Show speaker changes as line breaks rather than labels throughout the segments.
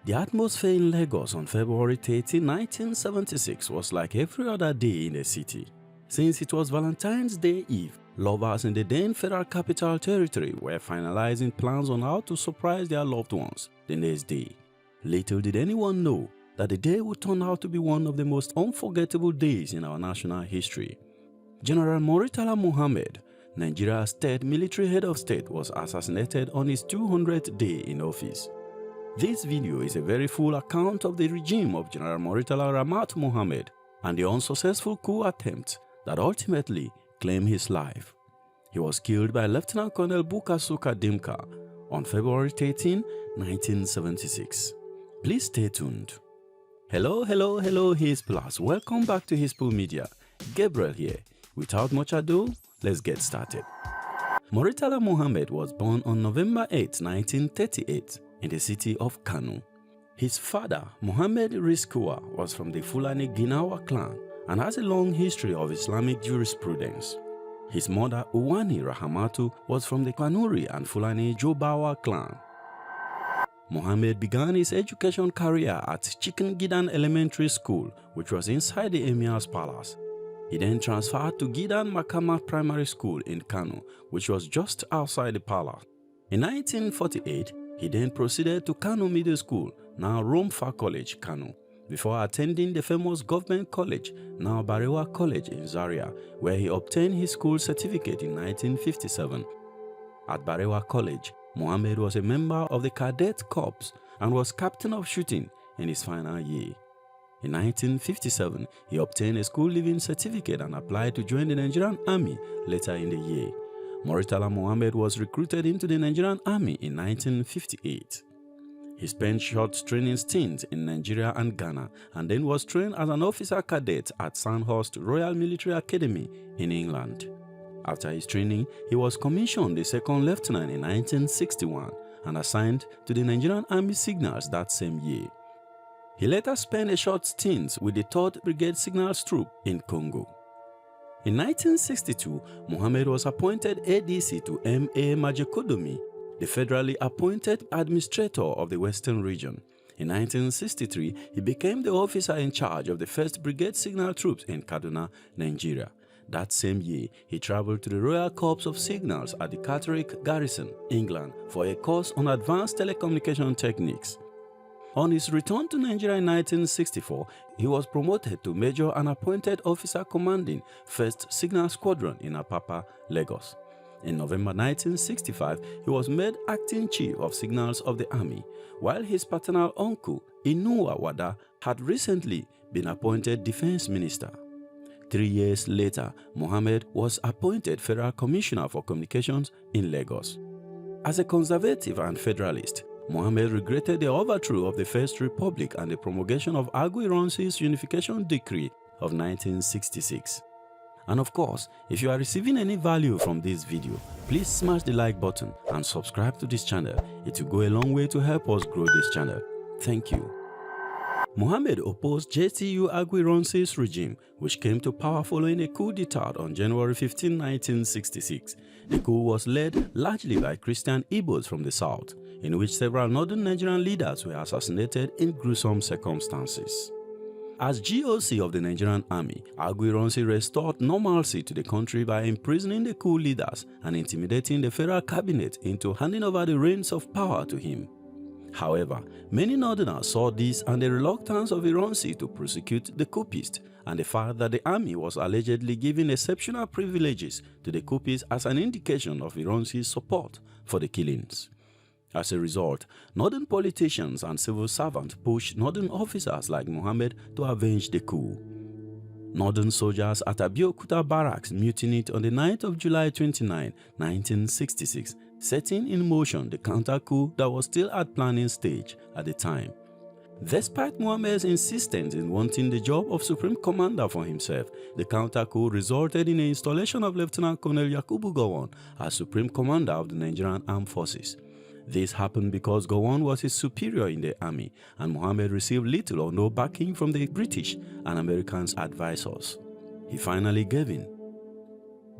The atmosphere in Lagos on February 13, 1976 was like every other day in the city. Since it was Valentine's Day Eve, lovers in the then Federal Capital Territory were finalizing plans on how to surprise their loved ones the next day. Little did anyone know that the day would turn out to be one of the most unforgettable days in our national history. General Murtala Muhammed, Nigeria's third military head of state, was assassinated on his 200th day in office. This video is a very full account of the regime of General Murtala Muhammed and the unsuccessful coup attempt that ultimately claimed his life. He was killed by Lieutenant Colonel Buka Suka Dimka on February 13, 1976. Please stay tuned. Hello, Hisplus. Welcome back to Hispo Media. Gabriel here. Without much ado, let's get started. Murtala Muhammed was born on November 8, 1938 in the city of Kano. His father, Muhammad Rizkua, was from the Fulani Ginawa clan and has a long history of Islamic jurisprudence. His mother, Uwani Rahamatu, was from the Kanuri and Fulani Jobawa clan. Muhammad began his education career at Chicken Gidan Elementary School, which was inside the Emir's palace. He then transferred to Gidan Makama Primary School in Kano, which was just outside the palace. In 1948, he then proceeded to Kano Middle School, now Romfa College, Kano, before attending the famous government college, now Barewa College in Zaria, where he obtained his school certificate in 1957. At Barewa College, Muhammad was a member of the Cadet Corps and was captain of shooting in his final year. In 1957, he obtained a school leaving certificate and applied to join the Nigerian Army later in the year. Murtala Muhammed was recruited into the Nigerian Army in 1958. He spent short training stints in Nigeria and Ghana and then was trained as an officer cadet at Sandhurst Royal Military Academy in England. After his training, he was commissioned a second lieutenant in 1961 and assigned to the Nigerian Army Signals that same year. He later spent a short stint with the 3rd Brigade Signals Troop in Congo. In 1962, Muhammad was appointed ADC to M.A. Majekodomi, the federally appointed administrator of the Western region. In 1963, he became the officer in charge of the 1st Brigade Signal Troops in Kaduna, Nigeria. That same year, he traveled to the Royal Corps of Signals at the Catterick Garrison, England, for a course on advanced telecommunication techniques. On his return to Nigeria in 1964, he was promoted to Major and appointed officer commanding 1st Signal Squadron in Apapa, Lagos. In November 1965, he was made acting chief of signals of the army, while his paternal uncle, Inuwa Wada, had recently been appointed defense minister. 3 years later, Muhammad was appointed Federal Commissioner for Communications in Lagos. As a conservative and federalist, Muhammad regretted the overthrow of the First Republic and the promulgation of Aguiyi-Ironsi's Unification Decree of 1966. And of course, if you are receiving any value from this video, please smash the like button and subscribe to this channel. It will go a long way to help us grow this channel. Thank you. Muhammad opposed JTU Aguiyi-Ironsi's regime, which came to power following a coup d'etat on January 15, 1966. The coup was led largely by Christian Igbos from the south, in which several northern Nigerian leaders were assassinated in gruesome circumstances. As GOC of the Nigerian Army, Aguiyi-Ironsi restored normalcy to the country by imprisoning the coup leaders and intimidating the federal cabinet into handing over the reins of power to him. However, many northerners saw this and the reluctance of Ironsi to prosecute the coupists and the fact that the army was allegedly giving exceptional privileges to the coupists as an indication of Ironsi's support for the killings. As a result, northern politicians and civil servants pushed northern officers like Muhammad to avenge the coup. Northern soldiers at Abeokuta Barracks mutinied on the 9th of July 29, 1966, setting in motion the counter-coup that was still at planning stage at the time. Despite Muhammad's insistence in wanting the job of Supreme Commander for himself, the counter-coup resulted in the installation of Lieutenant Colonel Yakubu Gowon as Supreme Commander of the Nigerian Armed Forces. This happened because Gowon was his superior in the army and Muhammad received little or no backing from the British and American advisors. He finally gave in.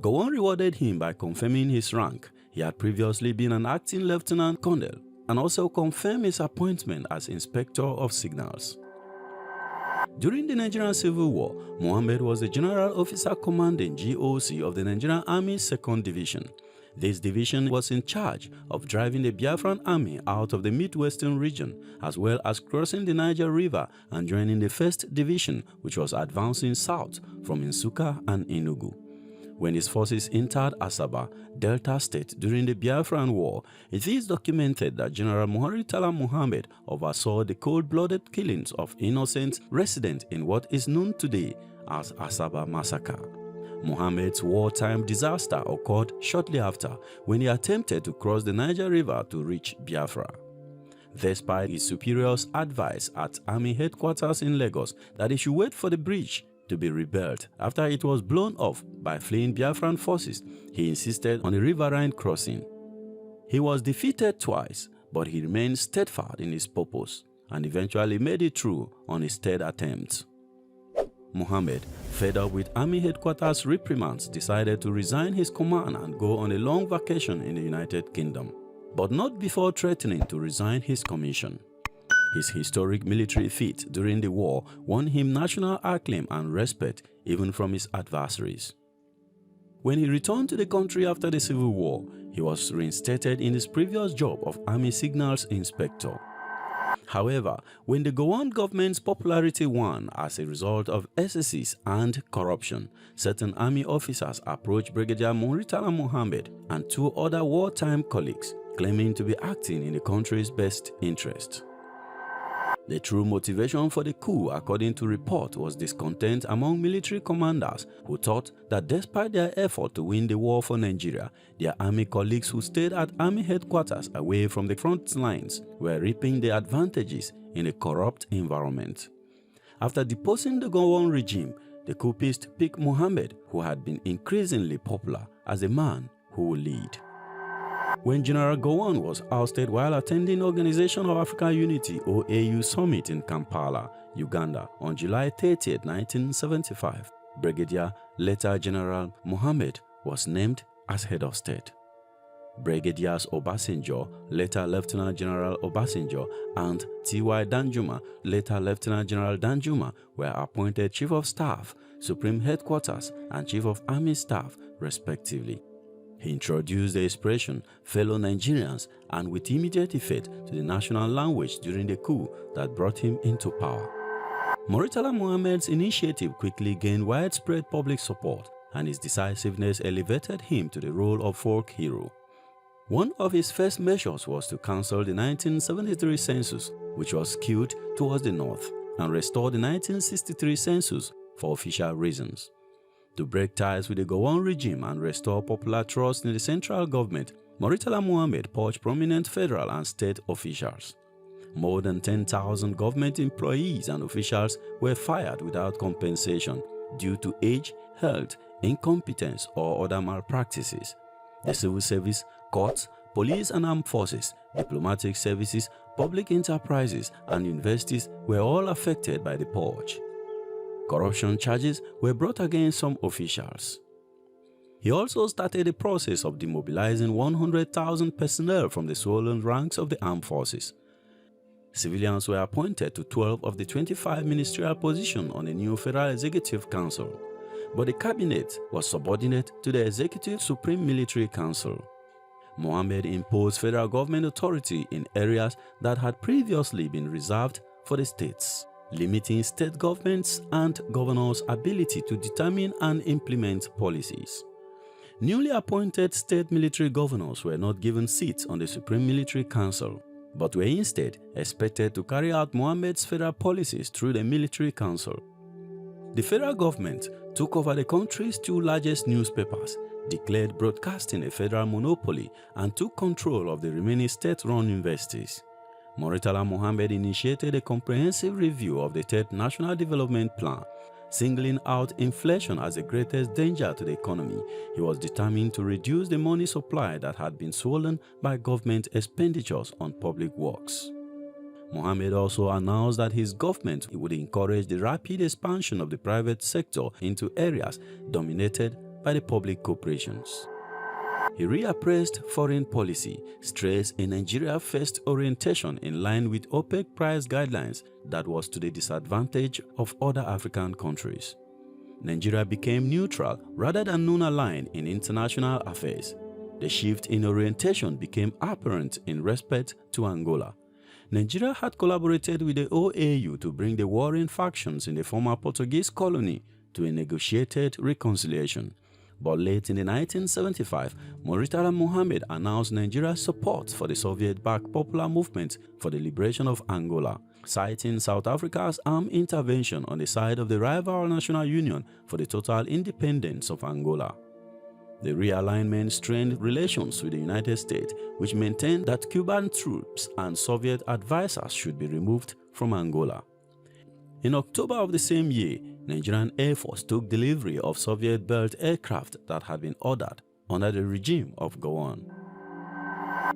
Gowon rewarded him by confirming his rank. He had previously been an acting lieutenant colonel. and also confirmed his appointment as Inspector of Signals. During the Nigerian Civil War, Muhammed was the General Officer Commanding GOC of the Nigerian Army's 2nd Division. This division was in charge of driving the Biafran army out of the Midwestern region, as well as crossing the Niger River and joining the 1st Division, which was advancing south from Suka and Enugu. When his forces entered Asaba, Delta State during the Biafran War, it is documented that General Murtala Muhammed oversaw the cold-blooded killings of innocent residents in what is known today as Asaba Massacre. Muhammad's wartime disaster occurred shortly after when he attempted to cross the Niger River to reach Biafra. Despite his superiors' advice at Army headquarters in Lagos that he should wait for the bridge to be rebuilt after it was blown off by fleeing Biafran forces, he insisted on a riverine crossing. He was defeated twice, but he remained steadfast in his purpose and eventually made it through on his 3rd attempt. Muhammad, fed up with Army headquarters reprimands, decided to resign his command and go on a long vacation in the United Kingdom, but not before threatening to resign his commission. His historic military feat during the war won him national acclaim and respect even from his adversaries. When he returned to the country after the Civil War, he was reinstated in his previous job of Army Signals Inspector. However, when the Gowon government's popularity waned as a result of excesses and corruption, certain army officers approached Brigadier Murtala Muhammed and 2 other wartime colleagues, claiming to be acting in the country's best interest. The true motivation for the coup, according to report, was discontent among military commanders who thought that despite their effort to win the war for Nigeria, their army colleagues who stayed at army headquarters away from the front lines were reaping the advantages in a corrupt environment. After deposing the Gowon regime, the coupist picked Muhammad, who had been increasingly popular, as the man who would lead. When General Gowon was ousted while attending Organization of African Unity (OAU) summit in Kampala, Uganda on July 30, 1975, Brigadier later General Muhammad was named as head of state. Brigadiers Obasanjo, later Lieutenant General Obasanjo, and T.Y. Danjuma, later Lieutenant General Danjuma, were appointed Chief of Staff, Supreme Headquarters, and Chief of Army Staff, respectively. He introduced the expression "fellow Nigerians" and with immediate effect to the national language during the coup that brought him into power. Murtala Muhammed's initiative quickly gained widespread public support, and his decisiveness elevated him to the role of folk hero. One of his first measures was to cancel the 1973 census, which was skewed towards the north, and restore the 1963 census for official reasons. To break ties with the Gowon regime and restore popular trust in the central government, Murtala Muhammed purged prominent federal and state officials. More than 10,000 government employees and officials were fired without compensation due to age, health, incompetence, or other malpractices. The civil service, courts, police and armed forces, diplomatic services, public enterprises, and universities were all affected by the purge. Corruption charges were brought against some officials. He also started a process of demobilizing 100,000 personnel from the swollen ranks of the armed forces. Civilians were appointed to 12 of the 25 ministerial positions on the new Federal Executive Council, but the cabinet was subordinate to the Executive Supreme Military Council. Muhammad imposed federal government authority in areas that had previously been reserved for the states, limiting state governments and governors' ability to determine and implement policies. Newly appointed state military governors were not given seats on the Supreme Military Council, but were instead expected to carry out Muhammad's federal policies through the Military Council. The federal government took over the country's 2 largest newspapers, declared broadcasting a federal monopoly, and took control of the remaining state-run universities. Murtala Muhammed initiated a comprehensive review of the 3rd National Development Plan. Singling out inflation as the greatest danger to the economy, he was determined to reduce the money supply that had been swollen by government expenditures on public works. Muhammad also announced that his government would encourage the rapid expansion of the private sector into areas dominated by the public corporations. He reappraised foreign policy, stressed a Nigeria-first orientation in line with OPEC price guidelines that was to the disadvantage of other African countries. Nigeria became neutral rather than non-aligned in international affairs. The shift in orientation became apparent in respect to Angola. Nigeria had collaborated with the OAU to bring the warring factions in the former Portuguese colony to a negotiated reconciliation. But late in the 1975, Murtala Muhammed announced Nigeria's support for the Soviet-backed Popular Movement for the Liberation of Angola, citing South Africa's armed intervention on the side of the rival National Union for the total independence of Angola. The realignment strained relations with the United States, which maintained that Cuban troops and Soviet advisors should be removed from Angola. In October of the same year, Nigerian Air Force took delivery of Soviet-built aircraft that had been ordered under the regime of Gowon.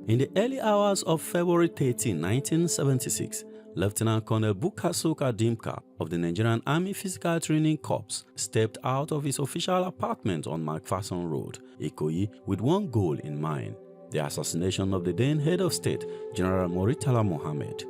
In the early hours of February 13, 1976, Lieutenant Colonel Buka Suka Dimka of the Nigerian Army Physical Training Corps stepped out of his official apartment on McPherson Road, Ikoyi, with one goal in mind: the assassination of the then head of state, General Murtala Muhammed.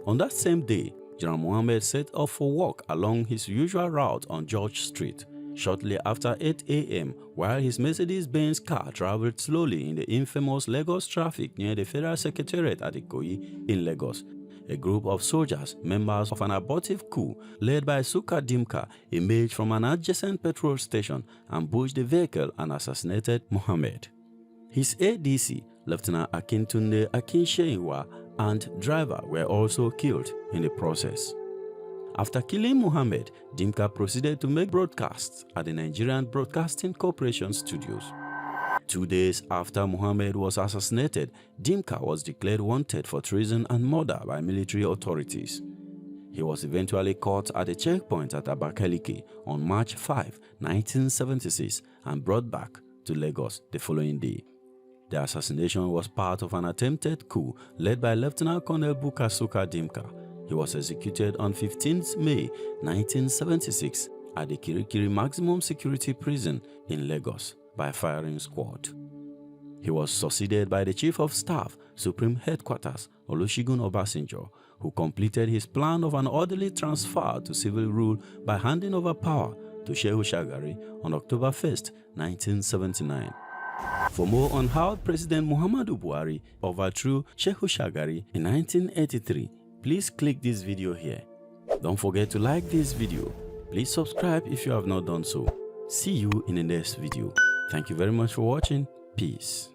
On that same day, General Muhammad set off for work along his usual route on George Street. Shortly after 8 a.m., while his Mercedes-Benz car traveled slowly in the infamous Lagos traffic near the Federal Secretariat at Ikoyi in Lagos, a group of soldiers, members of an abortive coup led by Suka Dimka, emerged from an adjacent petrol station, ambushed the vehicle and assassinated Muhammad. His ADC, Lieutenant Akintunde Akinshewa, and driver were also killed in the process. After killing Muhammad, Dimka proceeded to make broadcasts at the Nigerian Broadcasting Corporation studios. 2 days after Muhammad was assassinated, Dimka was declared wanted for treason and murder by military authorities. He was eventually caught at a checkpoint at Abakaliki on March 5, 1976 and brought back to Lagos the following day. The assassination was part of an attempted coup led by Lieutenant Colonel Buka Suka Dimka. He was executed on 15 May 1976 at the Kirikiri Maximum Security Prison in Lagos by a firing squad. He was succeeded by the Chief of Staff, Supreme Headquarters, Olusegun Obasanjo, who completed his plan of an orderly transfer to civil rule by handing over power to Shehu Shagari on October 1, 1979. For more on how President Muhammadu Buhari overthrew Shehu Shagari in 1983, please click this video here. Don't forget to like this video. Please subscribe if you have not done so. See you in the next video. Thank you very much for watching. Peace.